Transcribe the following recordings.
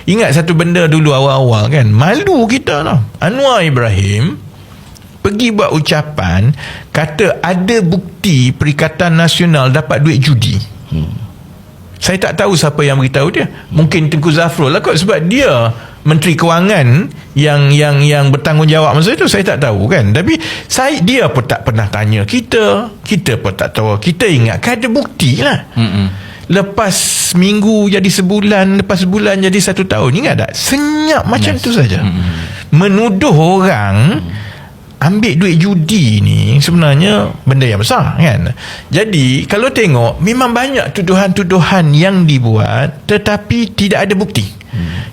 Ingat satu benda dulu awal-awal kan, malu kita tau. Anwar Ibrahim pergi buat ucapan, kata ada bukti Perikatan Nasional dapat duit judi. Saya tak tahu siapa yang beritahu dia. Mungkin Tengku Zafrul lah kot, sebab dia Menteri Kewangan yang bertanggungjawab masa itu. Saya tak tahu kan. Tapi dia pun tak pernah tanya kita pun tak tahu. Kita ingat kan ada bukti lah. Lepas minggu jadi sebulan, lepas sebulan jadi 1 tahun. Ingat tak? Senyap macam tu saja. Menuduh orang ambil duit judi ni sebenarnya benda yang besar kan. Jadi kalau tengok, memang banyak tuduhan-tuduhan yang dibuat tetapi tidak ada bukti.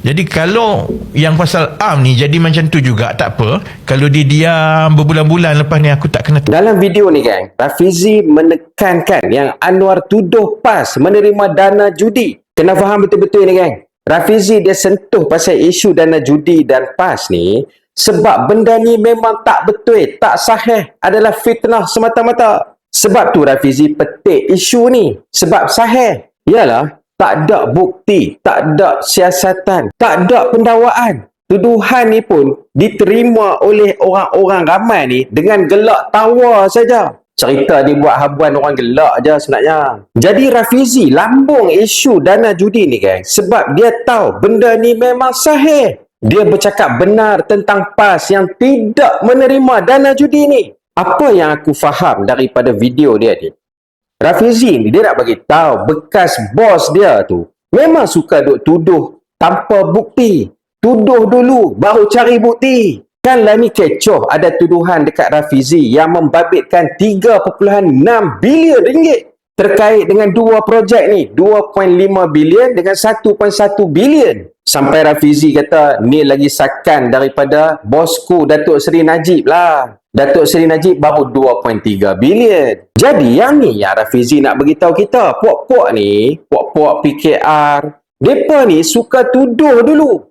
Jadi kalau yang pasal Am ni jadi macam tu juga, tak apa. Kalau dia diam berbulan-bulan, lepas ni aku tak kena. Dalam video ni gang, Rafizi menekankan yang Anwar tuduh PAS menerima dana judi. Kena faham betul-betul ni gang. Rafizi dia sentuh pasal isu dana judi dan PAS ni sebab benda ni memang tak betul, tak sahih, adalah fitnah semata-mata. Sebab tu Rafizi petik isu ni. Sebab sahih ialah tak ada bukti, tak ada siasatan, tak ada pendakwaan. Tuduhan ni pun diterima oleh orang-orang ramai ni dengan gelak tawa saja. Cerita dia buat habuan orang gelak je sebenarnya. Jadi Rafizi lambung isu dana judi ni gang sebab dia tahu benda ni memang sahih. Dia bercakap benar tentang PAS yang tidak menerima dana judi ni. Apa yang aku faham daripada video dia ni, Rafizi ni dia nak bagi tahu bekas bos dia tu memang suka duk tuduh tanpa bukti. Tuduh dulu baru cari bukti. Kan lah ni kecoh ada tuduhan dekat Rafizi yang membabitkan 3.6 bilion ringgit terkait dengan dua projek ni, 2.5 bilion dengan 1.1 bilion. Sampai Rafizi kata ni lagi sakan daripada bosku Datuk Seri Najib lah. Datuk Seri Najib baru 2.3 bilion. Jadi yang ni yang Rafizi nak beritahu kita, puak-puak ni, puak-puak PKR, mereka ni suka tuduh dulu.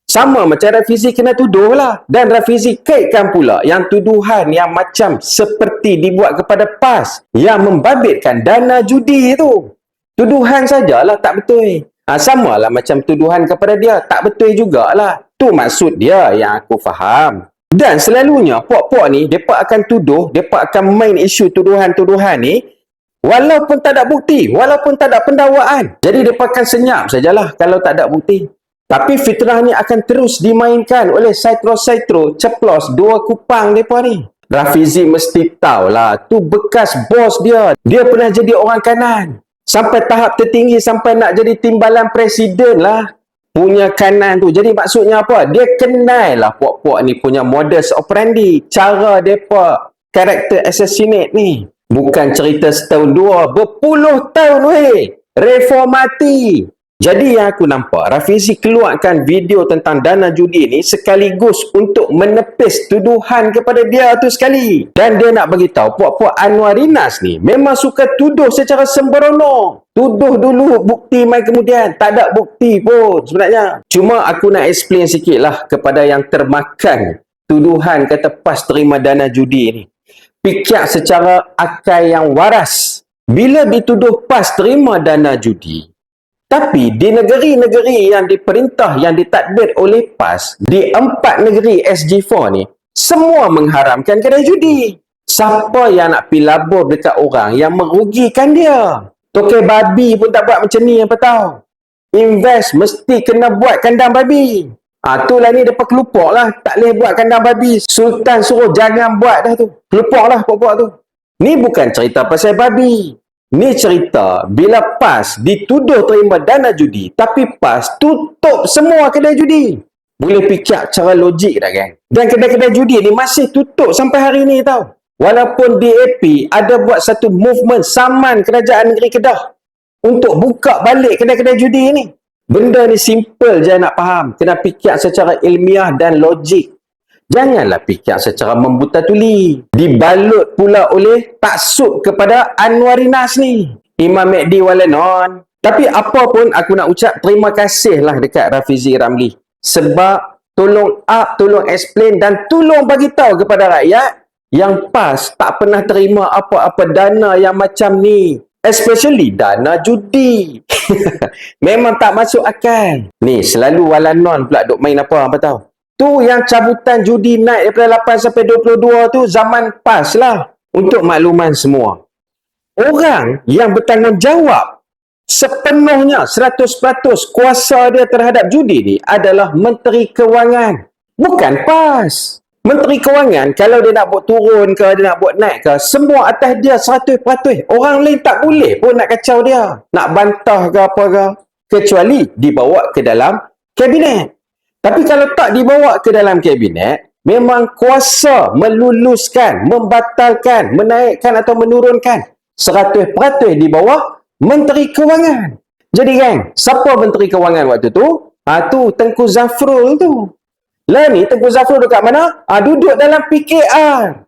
Sama macam Rafizi kena tuduh lah. Dan Rafizi kaitkan pula yang tuduhan yang macam seperti dibuat kepada PAS yang membabitkan dana judi tu. Tuduhan sajalah tak betul. Sama lah macam tuduhan kepada dia, tak betul jugalah. Tu maksud dia yang aku faham. Dan selalunya puak-puak ni, mereka akan tuduh, mereka akan main isu tuduhan-tuduhan ni walaupun tak ada bukti, walaupun tak ada pendakwaan. Jadi mereka akan senyap sajalah kalau tak ada bukti. Tapi fitnah ni akan terus dimainkan oleh saitro-saitro ceplos dua kupang mereka ni. Rafizi mesti tahulah, tu bekas bos dia. Dia pernah jadi orang kanan. Sampai tahap tertinggi, sampai nak jadi timbalan presiden lah punya kanan tu. Jadi maksudnya apa? Dia kenal lah puak-puak ni punya modus operandi, cara mereka karakter assassinate ni. Bukan cerita setahun dua, berpuluh tahun weh. Reformati. Jadi yang aku nampak, Rafizi keluarkan video tentang dana judi ni sekaligus untuk menepis tuduhan kepada dia tu sekali. Dan dia nak bagi tahu puak-puak Anwarinas ni memang suka tuduh secara sembrono. Tuduh dulu, bukti mai kemudian. Tak ada bukti pun sebenarnya. Cuma aku nak explain sikit lah kepada yang termakan tuduhan kata PAS terima dana judi ni. Fikir secara akal yang waras. Bila dituduh PAS terima dana judi, tapi di negeri-negeri yang diperintah, yang ditadbir oleh PAS, di 4 negeri SG4 ni, semua mengharamkan kedai judi. Siapa yang nak pergi labur dekat orang yang merugikan dia? Tokai babi pun tak buat macam ni, apa tahu? Invest mesti kena buat kandang babi. Itulah ni depa kelupok lah. Tak boleh buat kandang babi. Sultan suruh jangan buat dah tu. Kelupok lah puak-puak tu. Ni bukan cerita pasal babi. Ni cerita bila PAS dituduh terima dana judi, tapi PAS tutup semua kedai judi. Boleh fikir cara logik tak kan? Dan kedai-kedai judi ni masih tutup sampai hari ni tau. Walaupun DAP ada buat satu movement saman kerajaan negeri Kedah untuk buka balik kedai-kedai judi ni. Benda ni simple je nak faham. Kena fikir secara ilmiah dan logik. Janganlah fikir secara membuta tuli. Dibalut pula oleh taksub kepada Anwarinas ni. Imam Mehdi Walanon. Tapi apa pun aku nak ucap terima kasih lah dekat Rafizi Ramli. Sebab tolong up, tolong explain dan tolong bagi tahu kepada rakyat yang PAS tak pernah terima apa-apa dana yang macam ni. Especially dana judi. Memang tak masuk akal. Ni selalu walanon pula duk main apa tahu. Tu yang cabutan judi naik daripada 8 sampai 22 tu zaman PAS lah. Untuk makluman semua. Orang yang bertanggungjawab sepenuhnya 100% kuasa dia terhadap judi ni adalah Menteri Kewangan. Bukan PAS. Menteri Kewangan, kalau dia nak buat turun ke, dia nak buat naik ke, semua atas dia 100%. Orang lain tak boleh pun nak kacau dia. Nak bantah ke apa ke. Kecuali dibawa ke dalam kabinet. Tapi kalau tak dibawa ke dalam kabinet, memang kuasa meluluskan, membatalkan, menaikkan atau menurunkan 100% di bawah Menteri Kewangan. Jadi gang, siapa Menteri Kewangan waktu tu? Tu Tengku Zafrul tu. Lah ni Tengku Zafrul dekat mana? Duduk dalam PKR.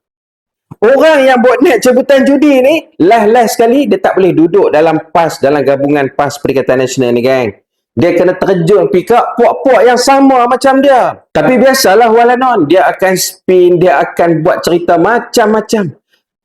Orang yang buat naik cabutan judi ni, last sekali dia tak boleh duduk dalam PAS, dalam gabungan PAS Perikatan Nasional ni gang. Dia kena terjun pick up puak-puak yang sama macam dia. Tapi biasalah walanon, dia akan spin, dia akan buat cerita macam-macam.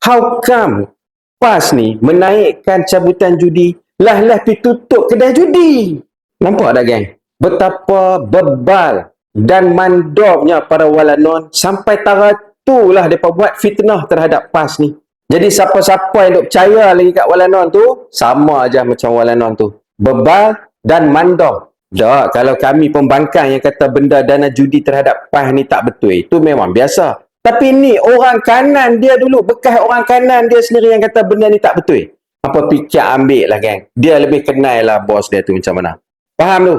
How come PAS ni menaikkan cabutan judi, lah pergi tutup kedai judi? Nampak tak geng? Betapa bebal dan mandopnya para walanon sampai taratulah mereka buat fitnah terhadap PAS ni. Jadi siapa-siapa yang duk percaya lagi kat walanon tu, sama aja macam walanon tu. Bebal dan mandop. Tak, kalau kami pembangkang yang kata benda dana judi terhadap PAS ni tak betul, itu memang biasa. Tapi ni orang kanan dia dulu, bekas orang kanan dia sendiri yang kata benda ni tak betul. Apa fikir ambil lah geng. Dia lebih kenal lah bos dia tu macam mana. Faham tu?